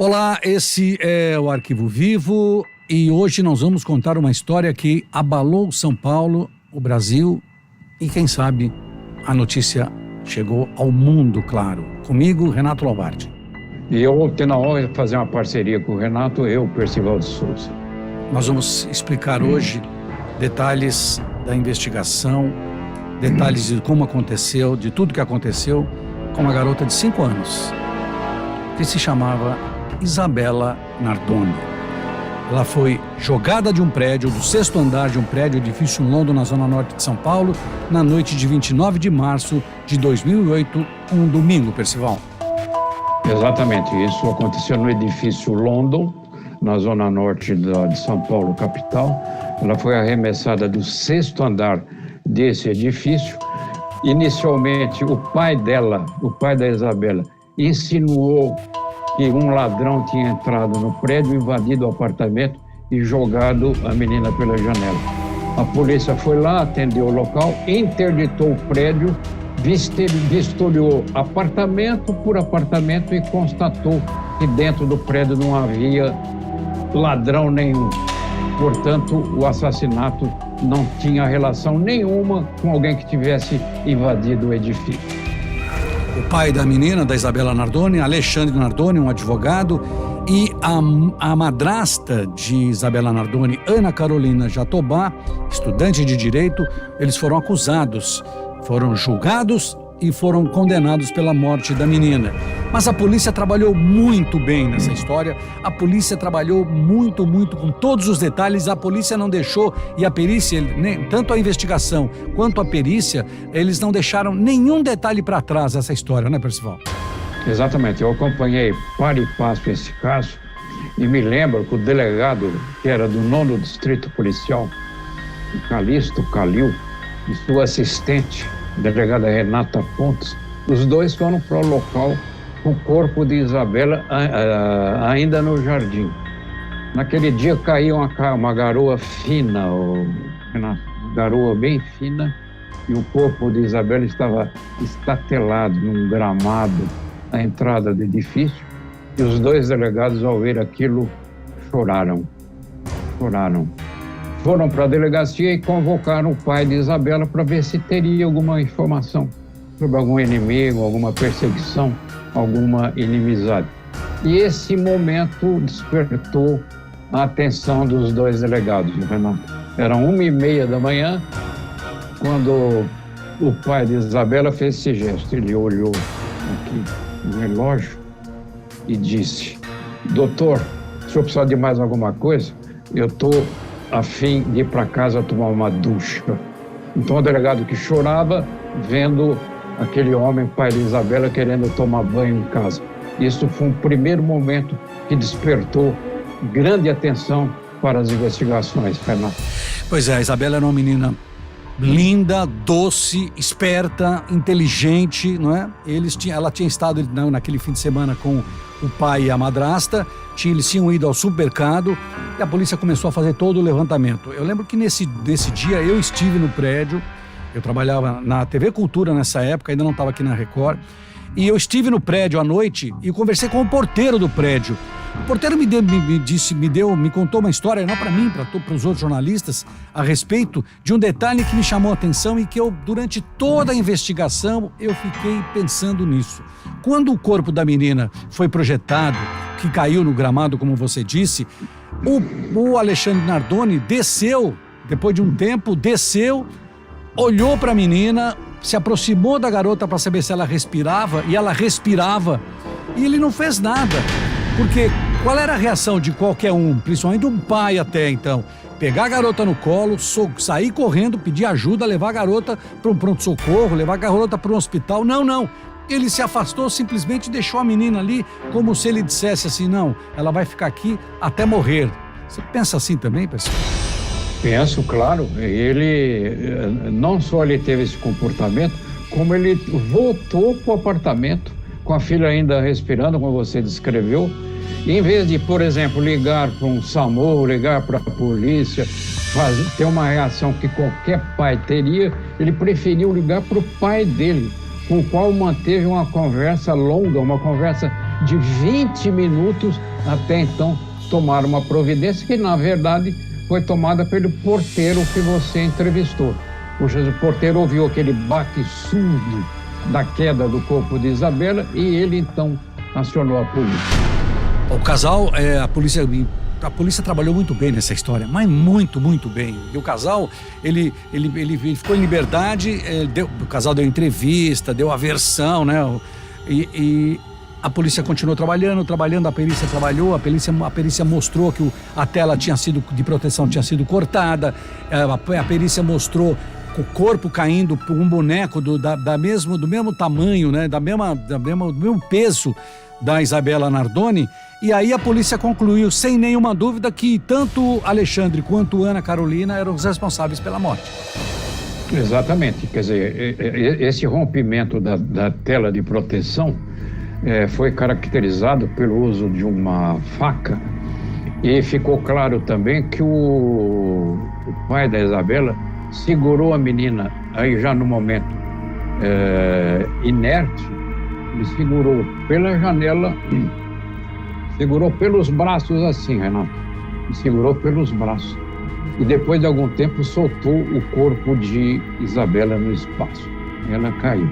Olá, esse é o Arquivo Vivo e hoje nós vamos contar uma história que abalou São Paulo, o Brasil e quem sabe a notícia chegou ao mundo, claro. Comigo, Renato Lombardi. E eu tenho a honra de fazer uma parceria com o Renato, Percival de Souza. Nós vamos explicar hoje detalhes da investigação, detalhes de como aconteceu, de tudo que aconteceu com uma garota de 5 anos, que se chamava Isabela Nardoni. Ela foi jogada de um prédio, do 6º andar de um prédio, edifício London, na zona norte de São Paulo, na noite de 29 de março de 2008, um domingo, Percival. Exatamente, isso aconteceu no edifício London, na zona norte de São Paulo, capital. Ela foi arremessada do 6º andar desse edifício. Inicialmente, o pai da Isabela, insinuou que um ladrão tinha entrado no prédio, invadido o apartamento e jogado a menina pela janela. A polícia foi lá, atendeu o local, interditou o prédio, vistoriou apartamento por apartamento e constatou que dentro do prédio não havia ladrão nenhum. Portanto, o assassinato não tinha relação nenhuma com alguém que tivesse invadido o edifício. O pai da menina, da Isabela Nardoni, Alexandre Nardoni, um advogado, e a madrasta de Isabela Nardoni, Ana Carolina Jatobá, estudante de direito, eles foram acusados, foram julgados e foram condenados pela morte da menina. Mas a polícia trabalhou muito bem nessa história, a polícia trabalhou muito com todos os detalhes, a polícia não deixou, e a perícia, tanto a investigação quanto a perícia, eles não deixaram nenhum detalhe para trás dessa história, né, Percival? Exatamente, eu acompanhei par e passo esse caso e me lembro que o delegado, que era do 9º Distrito Policial, o Calixto Calil, e sua assistente, a delegada Renata Pontes, os dois foram para o local com o corpo de Isabela ainda no jardim. Naquele dia caiu uma garoa fina, uma garoa bem fina, e o corpo de Isabela estava estatelado num gramado à entrada do edifício, e os dois delegados, ao ver aquilo, choraram. Foram para a delegacia e convocaram o pai de Isabela para ver se teria alguma informação sobre algum inimigo, alguma perseguição, alguma inimizade. E esse momento despertou a atenção dos dois delegados, Renato. Eram 1h30 da manhã, quando o pai de Isabela fez esse gesto. Ele olhou aqui no relógio e disse: doutor, o senhor precisa de mais alguma coisa? Eu estou a fim de ir para casa tomar uma ducha. Então o delegado, que chorava, vendo aquele homem, pai de Isabela, querendo tomar banho em casa. Isso foi um primeiro momento que despertou grande atenção para as investigações, Renato. Pois é, a Isabela era uma menina linda, doce, esperta, inteligente, não é? Ela tinha estado naquele fim de semana com o pai e a madrasta, eles tinham ido ao supermercado e a polícia começou a fazer todo o levantamento. Eu lembro que nesse dia eu estive no prédio, eu trabalhava na TV Cultura nessa época, ainda não estava aqui na Record, e eu estive no prédio à noite e conversei com o porteiro do prédio. O porteiro me contou uma história, não para mim, para os outros jornalistas, a respeito de um detalhe que me chamou a atenção e que eu, durante toda a investigação, eu fiquei pensando nisso. Quando o corpo da menina foi projetado, que caiu no gramado, como você disse, o Alexandre Nardoni desceu, depois de um tempo, olhou para a menina, se aproximou da garota para saber se ela respirava, e ela respirava, e ele não fez nada. Porque qual era a reação de qualquer um, principalmente um pai até então? Pegar a garota no colo, sair correndo, pedir ajuda, levar a garota para um pronto-socorro, levar a garota para um hospital. Não. Ele se afastou, simplesmente deixou a menina ali, como se ele dissesse assim: não, ela vai ficar aqui até morrer. Você pensa assim também, pessoal? Penso, claro. Ele, não só ele teve esse comportamento, como ele voltou para o apartamento com a filha ainda respirando, como você descreveu, e em vez de, por exemplo, ligar para um SAMU, ligar para a polícia, ter uma reação que qualquer pai teria, ele preferiu ligar para o pai dele, com o qual manteve uma conversa longa, uma conversa de 20 minutos até então tomar uma providência que, na verdade, foi tomada pelo porteiro que você entrevistou. O porteiro ouviu aquele baque surdo da queda do corpo de Isabela e ele, então, acionou a polícia. O casal, a polícia trabalhou muito bem nessa história, mas muito, muito bem. E o casal, ele ficou em liberdade, o casal deu entrevista, deu a versão, né? E a polícia continuou trabalhando, a perícia trabalhou, a perícia mostrou que a tela de proteção tinha sido cortada, a perícia mostrou o corpo caindo por um boneco do mesmo tamanho, né? do mesmo peso da Isabela Nardoni, e aí a polícia concluiu, sem nenhuma dúvida, que tanto Alexandre quanto Ana Carolina eram os responsáveis pela morte. Exatamente, quer dizer, esse rompimento da tela de proteção foi caracterizado pelo uso de uma faca e ficou claro também que o pai da Isabela segurou a menina aí já no momento inerte, ele segurou pela janela, segurou pelos braços assim, Renato, segurou pelos braços e depois de algum tempo soltou o corpo de Isabela no espaço, ela caiu.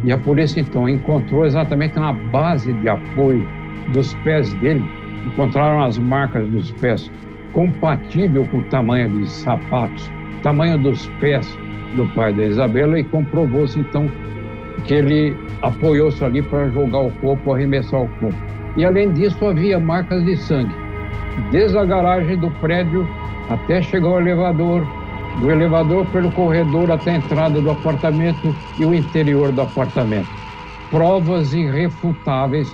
E a polícia, então, encontrou exatamente na base de apoio dos pés dele, encontraram as marcas dos pés compatível com o tamanho dos sapatos, tamanho dos pés do pai da Isabela, e comprovou-se, então, que ele apoiou-se ali para jogar o corpo, arremessar o corpo. E, além disso, havia marcas de sangue, desde a garagem do prédio até chegar ao elevador, do elevador pelo corredor até a entrada do apartamento e o interior do apartamento. Provas irrefutáveis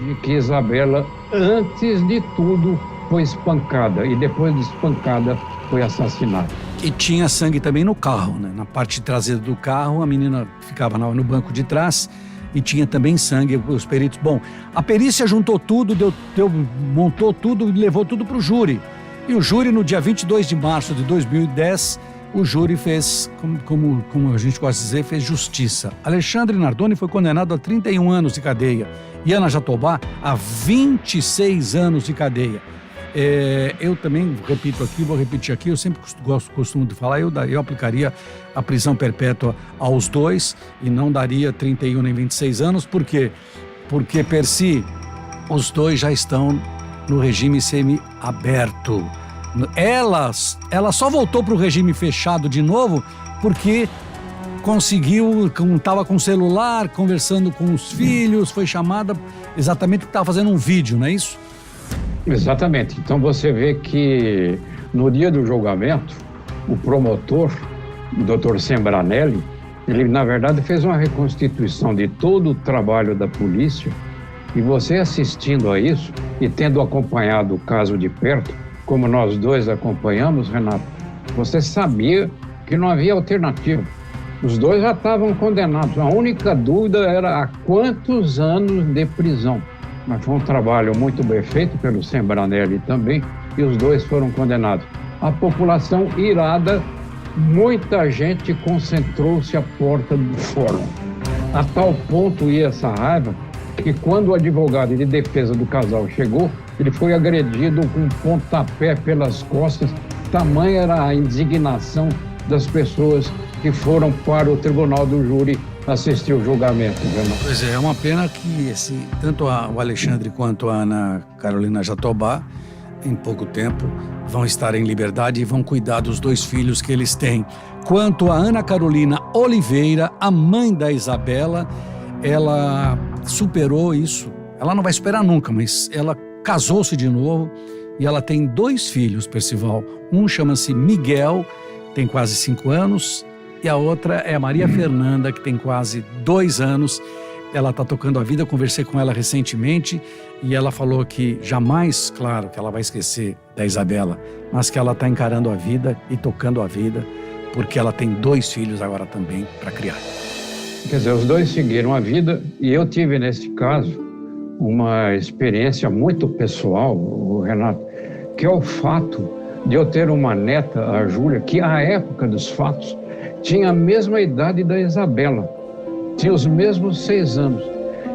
de que Isabela, antes de tudo, foi espancada e depois de espancada foi assassinada. E tinha sangue também no carro, né? Na parte traseira do carro, a menina ficava no banco de trás e tinha também sangue, os peritos. Bom, a perícia juntou tudo, montou tudo e levou tudo para o júri. E o júri, no dia 22 de março de 2010, o júri fez, como a gente gosta de dizer, fez justiça. Alexandre Nardoni foi condenado a 31 anos de cadeia e Ana Jatobá a 26 anos de cadeia. Eu também vou repetir aqui, eu sempre costumo de falar, eu aplicaria a prisão perpétua aos dois e não daria 31 nem 26 anos, por quê? Porque, per si, os dois já estão no regime semiaberto. Ela só voltou para o regime fechado de novo porque estava com o celular, conversando com os filhos, foi chamada exatamente porque estava fazendo um vídeo, não é isso? Exatamente. Então você vê que no dia do julgamento, o promotor, o Dr. Sembranelli, ele na verdade fez uma reconstituição de todo o trabalho da polícia, e você assistindo a isso e tendo acompanhado o caso de perto, como nós dois acompanhamos, Renato, você sabia que não havia alternativa. Os dois já estavam condenados. A única dúvida era a quantos anos de prisão. Mas foi um trabalho muito bem feito pelo Sembranelli também, e os dois foram condenados. A população irada, muita gente concentrou-se à porta do fórum. A tal ponto ia essa raiva que quando o advogado de defesa do casal chegou, ele foi agredido com um pontapé pelas costas. Tamanha era a indignação das pessoas que foram para o tribunal do júri assistir o julgamento. Pois é uma pena que tanto o Alexandre quanto a Ana Carolina Jatobá, em pouco tempo, vão estar em liberdade e vão cuidar dos dois filhos que eles têm. Quanto a Ana Carolina Oliveira, a mãe da Isabela, ela superou isso. Ela não vai superar nunca, mas ela casou-se de novo e ela tem dois filhos, Percival. Um chama-se Miguel, tem quase 5 anos, e a outra é a Maria Fernanda, que tem quase 2 anos. Ela está tocando a vida, eu conversei com ela recentemente e ela falou que jamais, claro, que ela vai esquecer da Isabela, mas que ela está encarando a vida e tocando a vida, porque ela tem 2 filhos agora também para criar. Quer dizer, os dois seguiram a vida e eu tive, nesse caso, uma experiência muito pessoal, Renato, que é o fato de eu ter uma neta, a Júlia, que à época dos fatos tinha a mesma idade da Isabela, tinha os mesmos 6 anos.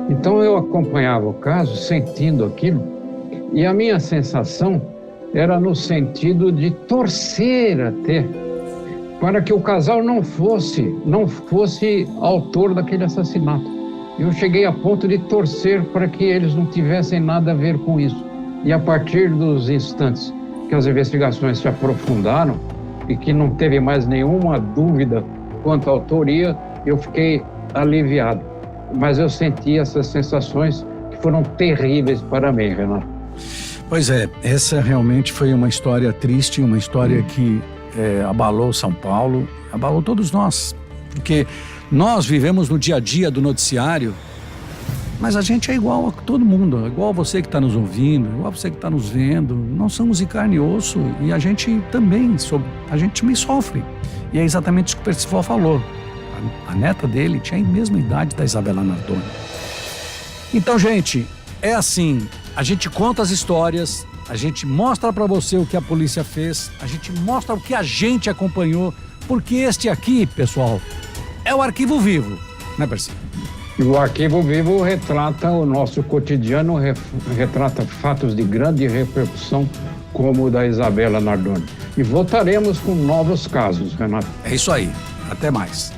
Então eu acompanhava o caso, sentindo aquilo, e a minha sensação era no sentido de torcer até para que o casal não fosse autor daquele assassinato. Eu cheguei a ponto de torcer para que eles não tivessem nada a ver com isso. E a partir dos instantes que as investigações se aprofundaram e que não teve mais nenhuma dúvida quanto à autoria, eu fiquei aliviado. Mas eu senti essas sensações que foram terríveis para mim, Renato. Pois é, essa realmente foi uma história triste, uma história que abalou São Paulo, abalou todos nós, porque nós vivemos no dia a dia do noticiário, mas a gente é igual a todo mundo, igual a você que está nos ouvindo, igual a você que está nos vendo. Nós somos de carne e osso e a gente também sofre. E é exatamente isso que o Percival falou. A neta dele tinha a mesma idade da Isabela Nardoni. Então, gente, é assim, a gente conta as histórias, a gente mostra para você o que a polícia fez, a gente mostra o que a gente acompanhou, porque este aqui, pessoal, é o Arquivo Vivo, né, Percival? E o Arquivo Vivo retrata o nosso cotidiano, retrata fatos de grande repercussão, como o da Isabela Nardoni. E voltaremos com novos casos, Renato. É isso aí. Até mais.